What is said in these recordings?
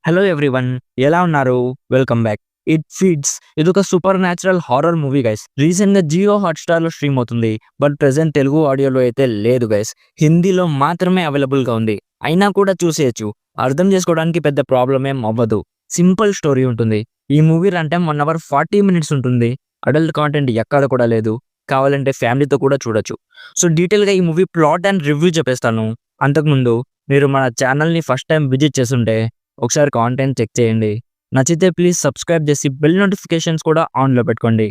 Hello everyone, ఎలా ఉన్నారు? Welcome back. It feeds ఇదొక super natural horror movie guys. రీసెంట్గా జియో హాట్‌స్టార్ లో స్ట్రీమ్ అవుతుంది. బట్ ప్రెజెంట్ తెలుగు ఆడియోలో అయితే లేదు గైస్. హిందీలో మాత్రమే అవైలబుల్ గా ఉంది. అయినా కూడా చూసేయచ్చు. అర్థం చేసుకోవడానికి పెద్ద ప్రాబ్లమ్ ఏం అవ్వదు. సింపుల్ స్టోరీ ఉంటుంది. ఈ movie run time 1 hour 40 minutes ఉంటుంది. అడల్ట్ కాంటెంట్ ఎక్కడ కూడా లేదు. కావాలంటే ఫ్యామిలీతో కూడా చూడొచ్చు. సో డీటెయిల్గా ఈ మూవీ ప్లాట్ అండ్ రివ్యూ చెప్పేస్తాను. అంతకుముందు మీరు మన ఛానల్ని ఫస్ట్ టైం విజిట్ చేస్తుంటే ఒకసారి కాంటెంట్ చెక్ చేయండి. నచ్చితే ప్లీజ్ సబ్స్క్రైబ్ చేసి బెల్ నోటిఫికేషన్స్ కూడా ఆన్లో పెట్టుకోండి.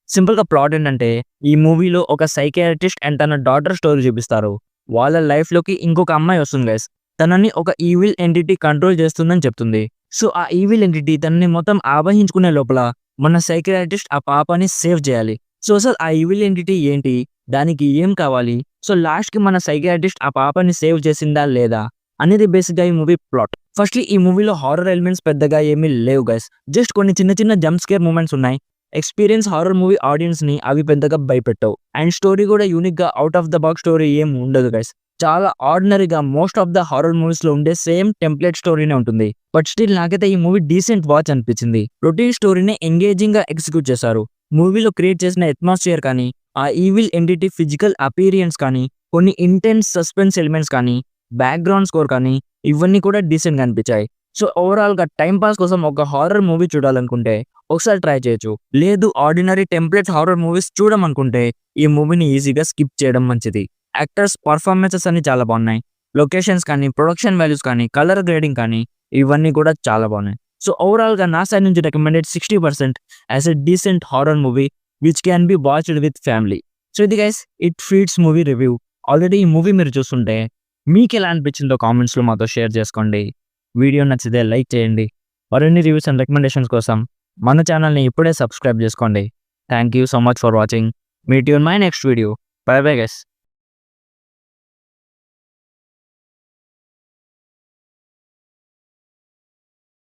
సింపుల్గా ప్లాట్ ఏంటంటే, ఈ మూవీలో ఒక సైకియాట్రిస్ట్ అండ్ తన డాటర్ స్టోరీ చూపిస్తారు. వాళ్ళ లైఫ్లోకి ఇంకొక అమ్మాయి వస్తుంది గైస్. తనని ఒక ఈవిల్ ఎంటిటీ కంట్రోల్ చేస్తుందని చెప్తుంది. సో ఆ ఈవిల్ ఎంటిటీ తనని మొత్తం ఆవహించుకునే లోపల మన సైకియాట్రిస్ట్ ఆ పాపని సేవ్ చేయాలి. సో అసలు ఆ ఈవిల్ ఎంటిటీ ఏంటి, దానికి ఏం కావాలి, సో లాస్ట్కి మన సైకియాట్రిస్ట్ ఆ పాపని సేవ్ చేసిందా లేదా అనేది బేసిక్గా ఈ మూవీ ప్లాట్. ఫస్ట్లీ ఈ మూవీలో హారర్ ఎలిమెంట్స్ పెద్దగా ఏమీ లేవు గైస్. జస్ట్ కొన్ని చిన్న చిన్న జంప్ స్కేర్ మూమెంట్స్ ఉన్నాయి. ఎక్స్పీరియన్స్ హారర్ మూవీ ఆడియన్స్ ని అవి పెద్దగా భయపెట్టవు. అండ్ స్టోరీ కూడా యూనిక్ గా out of the box story ఏం ఉండదు గైస్. చాలా ఆర్డినరీగా most of the horror movies లో ఉండే సేమ్ టెంప్లెట్ స్టోరీనే ఉంటుంది. బట్ స్టిల్ నాకైతే ఈ మూవీ డీసెంట్ వాచ్ అనిపించింది. రొటీన్ స్టోరీని ఎంగేజింగ్ గా ఎగ్జిక్యూట్ చేశారు. మూవీలో క్రియేట్ చేసిన అట్మాస్ఫియర్ కానీ, ఆ ఈవిల్ ఎంటిటీ ఫిజికల్ అపీరియన్స్ కానీ, కొన్ని ఇంటెన్స్ సస్పెన్స్ ఎలిమెంట్స్ కానీ, బ్యాక్గ్రౌండ్ స్కోర్ కానీ ఇవన్నీ కూడా డీసెంట్ గా అనిపించాయి. సో ఓవరాల్ గా టైం పాస్ కోసం ఒక హారర్ మూవీ చూడాలనుకుంటే ఒకసారి ట్రై చేయొచ్చు. లేదు ఆర్డినరీ టెంప్లెట్ హారర్ మూవీస్ చూడమనుకుంటే ఈ మూవీని ఈజీగా స్కిప్ చేయడం మంచిది. యాక్టర్స్ పర్ఫార్మెన్సెస్ అన్ని చాలా బాగున్నాయి. లొకేషన్స్ కానీ, ప్రొడక్షన్ వాల్యూస్ కానీ, కలర్ గ్రేడింగ్ కానీ ఇవన్నీ కూడా చాలా బాగున్నాయి. సో ఓవరాల్ గా నా సైడ్ నుంచి recommended 60% as a decent horror movie which can be watched with family. So ఇది guys it feeds movie review. Already ఈ మూవీ మీరు చూస్తుంటే మీకు ఎలా అనిపించిందో కామెంట్స్లో మాతో షేర్ చేసుకోండి. వీడియో నచ్చితే లైక్ చేయండి. మరిన్ని రివ్యూస్ అండ్ రికమెండేషన్స్ కోసం మన ఛానల్ని ఇప్పుడే సబ్స్క్రైబ్ చేసుకోండి. Thank you so much for watching. Meet you in my next video. By bye guys.